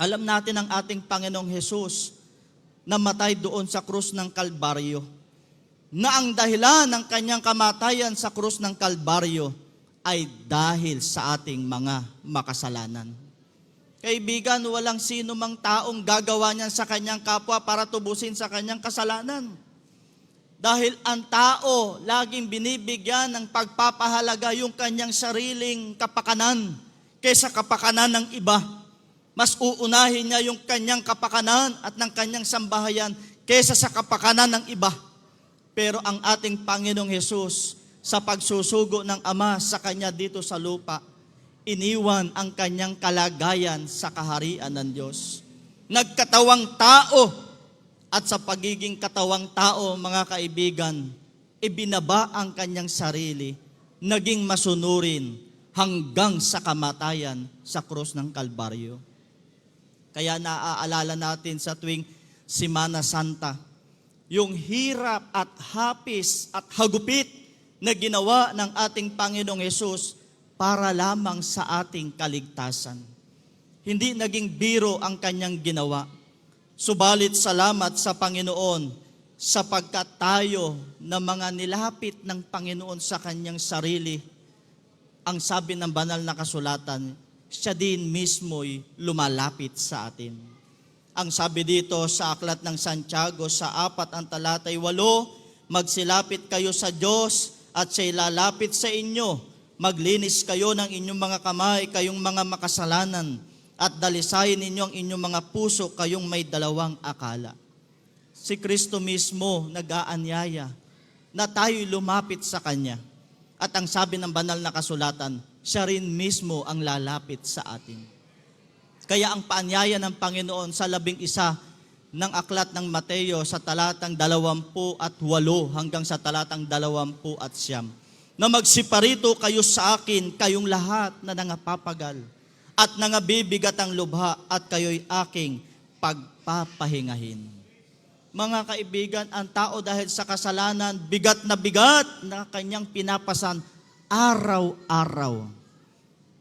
Alam natin ang ating Panginoong Hesus namatay doon sa krus ng Kalbaryo, na ang dahilan ng kanyang kamatayan sa krus ng Kalbaryo ay dahil sa ating mga makasalanan. Kaibigan, walang sino mang taong gagawa niyan sa kanyang kapwa para tubusin sa kanyang kasalanan. Dahil ang tao laging binibigyan ng pagpapahalaga yung kanyang sariling kapakanan kaysa kapakanan ng iba. Mas uunahin niya yung kanyang kapakanan at ng kanyang sambahayan kaysa sa kapakanan ng iba. Pero ang ating Panginoong Hesus, sa pagsusugo ng Ama sa Kanya dito sa lupa, iniwan ang kanyang kalagayan sa kaharian ng Diyos. Nagkatawang tao, at sa pagiging katawang tao, mga kaibigan, ibinaba ang kanyang sarili, naging masunurin hanggang sa kamatayan sa krus ng Kalbaryo. Kaya naaalala natin sa tuwing Semana Santa, yung hirap at hapis at hagupit na ginawa ng ating Panginoong Hesus para lamang sa ating kaligtasan. Hindi naging biro ang kanyang ginawa. Subalit salamat sa Panginoon sapagkat tayo na mga nilapit ng Panginoon sa kanyang sarili, ang sabi ng banal na kasulatan, siya din mismo'y lumalapit sa atin. Ang sabi dito sa aklat ng Santiago sa 4:8, magsilapit kayo sa Diyos at siya'y lalapit sa inyo. Maglinis kayo ng inyong mga kamay, kayong mga makasalanan, at dalisayin ninyo ang inyong mga puso, kayong may dalawang akala. Si Kristo mismo nag-aanyaya na tayo'y lumapit sa Kanya. At ang sabi ng banal na kasulatan, siya rin mismo ang lalapit sa atin. Kaya ang paanyaya ng Panginoon sa 11 ng aklat ng Mateo sa talatang 28 hanggang sa talatang 29, na magsiparito kayo sa akin, kayong lahat na nangapapagal at nangabibigat ang lubha, at kayo'y aking pagpapahingahin. Mga kaibigan, ang tao dahil sa kasalanan, bigat na kanyang pinapasan araw-araw.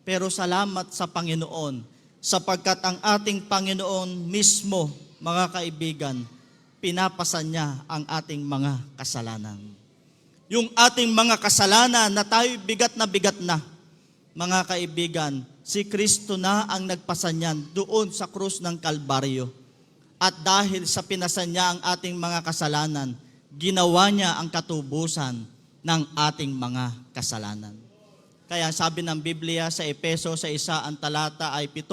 Pero salamat sa Panginoon, sapagkat ang ating Panginoon mismo, mga kaibigan, pinapasan niya ang ating mga kasalanan. Yung ating mga kasalanan na tayo bigat na, mga kaibigan, si Kristo na ang nagpasan niyan doon sa krus ng Kalbaryo. At dahil sa pinasan niya ang ating mga kasalanan, ginawa niya ang katubusan ng ating mga kasalanan. Kaya sabi ng Biblia sa Efeso sa 1 ang talata ay 7,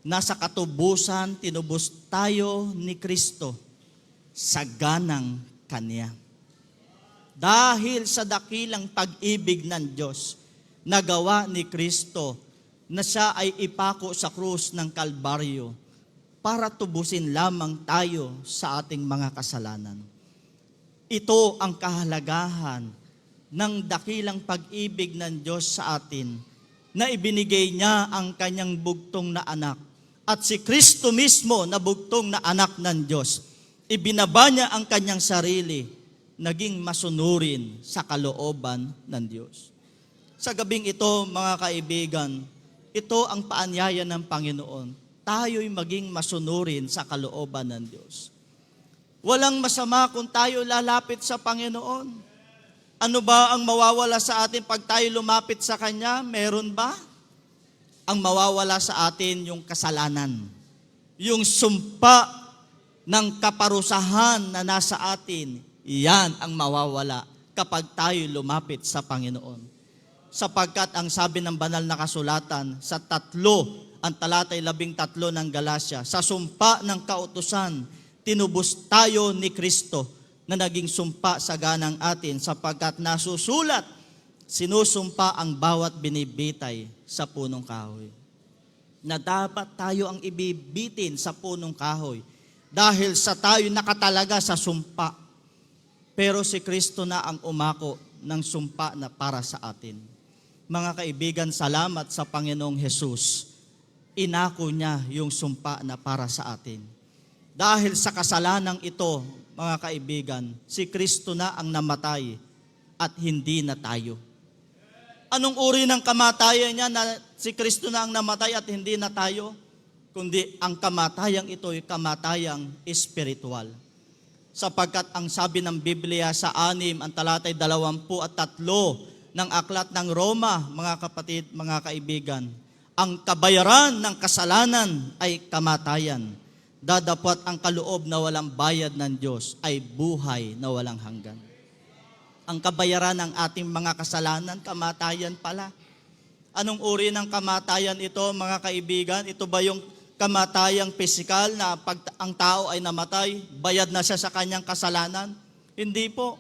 nasa katubusan tinubos tayo ni Kristo sa ganang Kanya. Dahil sa dakilang pag-ibig ng Diyos, nagawa ni Kristo na siya ay ipako sa krus ng Kalbaryo para tubusin lamang tayo sa ating mga kasalanan. Ito ang kahalagahan ng dakilang pag-ibig ng Diyos sa atin, na ibinigay niya ang kanyang bugtong na anak. At si Kristo mismo na bugtong na anak ng Diyos, ibinaba niya ang kanyang sarili, naging masunurin sa kalooban ng Diyos. Sa gabing ito, mga kaibigan, ito ang paanyaya ng Panginoon. Tayo'y maging masunurin sa kalooban ng Diyos. Walang masama kung tayo lalapit sa Panginoon. Ano ba ang mawawala sa atin pag tayo lumapit sa Kanya? Meron ba? Ang mawawala sa atin yung kasalanan. Yung sumpa ng kaparusahan na nasa atin, iyan ang mawawala kapag tayo lumapit sa Panginoon. Sapagkat ang sabi ng banal na kasulatan sa 3, ang talatay 13 ng Galacia, sa sumpa ng kautusan, tinubos tayo ni Kristo na naging sumpa sa ganang atin, sapagkat nasusulat, sinusumpa ang bawat binibitay sa punong kahoy. Na dapat tayo ang ibibitin sa punong kahoy dahil sa tayo nakatalaga sa sumpa. Pero si Kristo na ang umako ng sumpa na para sa atin. Mga kaibigan, salamat sa Panginoong Hesus. Inako niya yung sumpa na para sa atin. Dahil sa kasalanang ito, mga kaibigan, si Kristo na ang namatay at hindi na tayo. Anong uri ng kamatayan niya na si Kristo na ang namatay at hindi na tayo? kundi ang kamatayang ito ay kamatayang espiritual. Sapagkat ang sabi ng Biblia sa 6 ang talatay 23 ng aklat ng Roma, mga kapatid, mga kaibigan, ang kabayaran ng kasalanan ay kamatayan. Dadapot ang kaloob na walang bayad ng Diyos ay buhay na walang hanggan. Ang kabayaran ng ating mga kasalanan, kamatayan pala. Anong uri ng kamatayan ito, mga kaibigan? Ito ba yung kamatayang pisikal na pag ang tao ay namatay, bayad na siya sa kanyang kasalanan? Hindi po.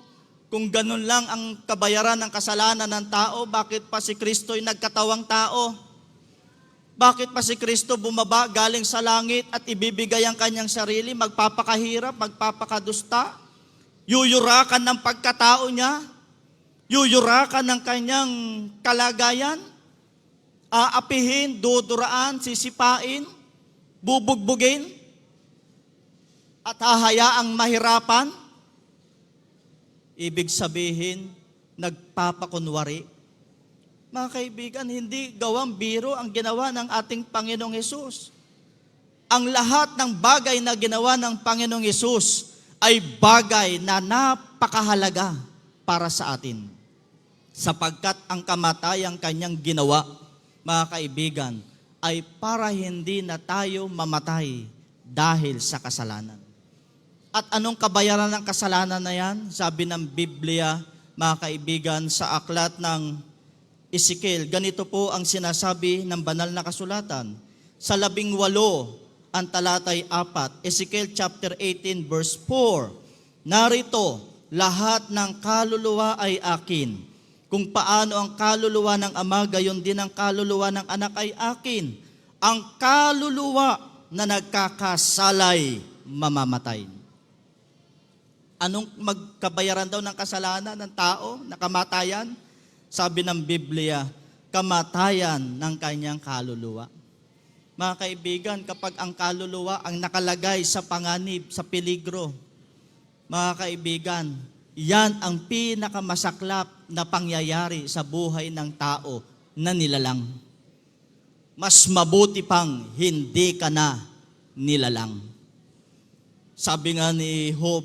Kung ganun lang ang kabayaran ng kasalanan ng tao, bakit pa si Kristo ay nagkatawang tao? Bakit pa si Kristo bumaba galing sa langit at ibibigay ang kanyang sarili, magpapakahirap, magpapakadusta? Yuyurakan ng pagkatao niya? Yuyurakan ng kanyang kalagayan? Aapihin, duduraan, sisipain, bubugbugin, at hahayaang mahirapan? Ibig sabihin, nagpapakunwari. Mga kaibigan, hindi gawang biro ang ginawa ng ating Panginoong Hesus. Ang lahat ng bagay na ginawa ng Panginoong Hesus ay bagay na napakahalaga para sa atin. Sapagkat ang kamatayang kanyang ginawa, mga kaibigan, ay para hindi na tayo mamatay dahil sa kasalanan. At anong kabayaran ng kasalanan na yan? Sabi ng Biblia, mga kaibigan, sa aklat ng Ezekiel, ganito po ang sinasabi ng banal na kasulatan. Sa 18, ang talatay 4, Ezekiel chapter 18 verse 4, narito, lahat ng kaluluwa ay akin. Kung paano ang kaluluwa ng ama, gayon din ang kaluluwa ng anak ay akin. Ang kaluluwa na nagkakasalay, mamamatay. Anong magkabayaran daw ng kasalanan ng tao, na kamatayan? Sabi ng Biblia, kamatayan ng kanyang kaluluwa. Mga kaibigan, kapag ang kaluluwa ang nakalagay sa panganib, sa peligro, mga kaibigan, yan ang pinakamasaklap na pangyayari sa buhay ng tao na nilalang. Mas mabuti pang hindi ka na nilalang. Sabi nga ni Job,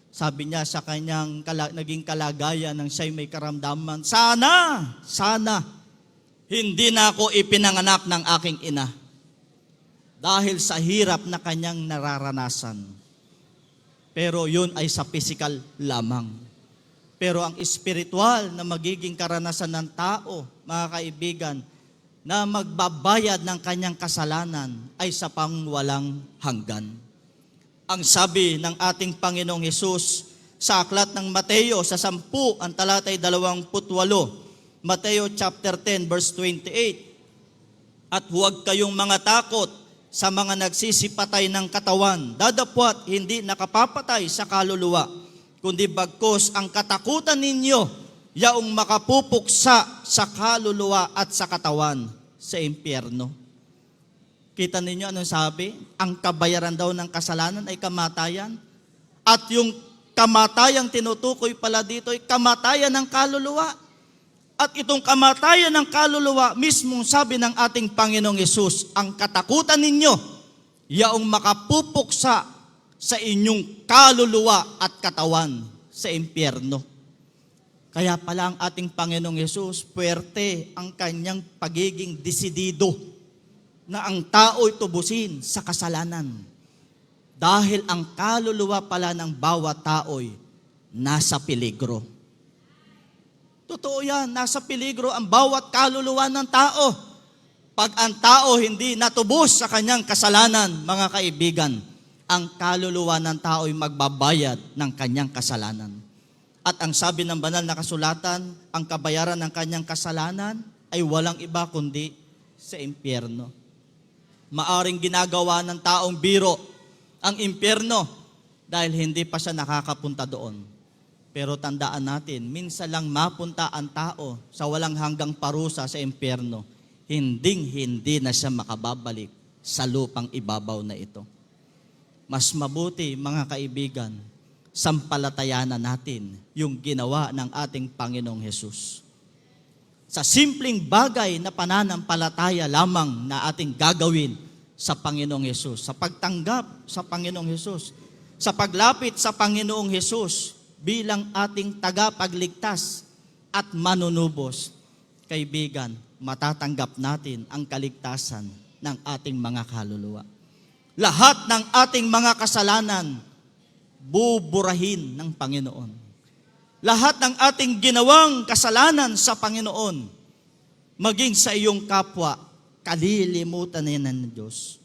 sabi niya sa kanyang naging kalagayan ng siya'y may karamdaman, sana, hindi na ako ipinanganak ng aking ina dahil sa hirap na kanyang nararanasan. Pero yun ay sa physical lamang. Pero ang espiritual na magiging karanasan ng tao, mga kaibigan, na magbabayad ng kanyang kasalanan ay sa pangwalang hanggan. Ang sabi ng ating Panginoong Hesus sa aklat ng Mateo sa 10, ang talatay 28, Mateo chapter 10 verse 28, at huwag kayong mga takot sa mga nagsisipatay ng katawan, dadapwat hindi nakapapatay sa kaluluwa, kundi bagkus ang katakutan ninyo yaong makapupuksa sa kaluluwa at sa katawan sa impyerno. Kita ninyo anong sabi? Ang kabayaran daw ng kasalanan ay kamatayan. At yung kamatayang tinutukoy pala dito ay kamatayan ng kaluluwa. At itong kamatayan ng kaluluwa, mismong sabi ng ating Panginoong Hesus, ang katakutan ninyo, yaong makapupuksa sa inyong kaluluwa at katawan sa impyerno. Kaya pala ang ating Panginoong Hesus, puwerte ang kanyang pagiging desidido na ang tao'y tubusin sa kasalanan. Dahil ang kaluluwa pala ng bawat tao'y nasa peligro. Totoo yan, nasa peligro ang bawat kaluluwa ng tao. Pag ang tao hindi natubos sa kanyang kasalanan, mga kaibigan, ang kaluluwa ng tao'y magbabayad ng kanyang kasalanan. At ang sabi ng banal na kasulatan, ang kabayaran ng kanyang kasalanan ay walang iba kundi sa impyerno. Maaring ginagawa ng taong biro ang impyerno dahil hindi pa siya nakakapunta doon. Pero tandaan natin, minsan lang mapunta ang tao sa walang hanggang parusa sa impyerno, hindi na siya makababalik sa lupang ibabaw na ito. Mas mabuti, mga kaibigan, sampalatayanan natin yung ginawa ng ating Panginoong Hesus. Sa simpleng bagay na pananampalataya lamang na ating gagawin sa Panginoong Hesus, sa pagtanggap sa Panginoong Hesus, sa paglapit sa Panginoong Hesus bilang ating tagapagligtas at manunubos. Kaibigan, matatanggap natin ang kaligtasan ng ating mga kaluluwa. Lahat ng ating mga kasalanan, buburahin ng Panginoon. Lahat ng ating ginawang kasalanan sa Panginoon, maging sa iyong kapwa, kalilimutan na yan ng Diyos.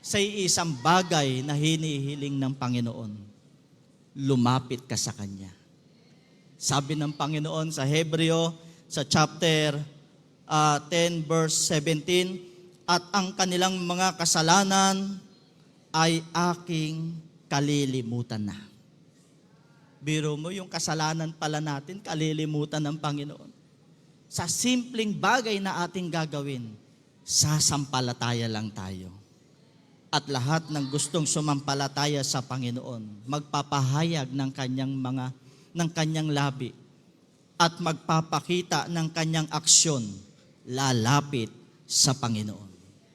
Sa isang bagay na hinihiling ng Panginoon, lumapit ka sa Kanya. Sabi ng Panginoon sa Hebreo, sa chapter 10 verse 17, at ang kanilang mga kasalanan ay aking kalilimutan na. Biro mo, yung kasalanan pala natin, kalilimutan ng Panginoon. Sa simpleng bagay na ating gagawin, sasampalataya lang tayo. At lahat ng gustong sumampalataya sa Panginoon, magpapahayag ng kanyang labi at magpapakita ng kanyang aksyon, lalapit sa Panginoon.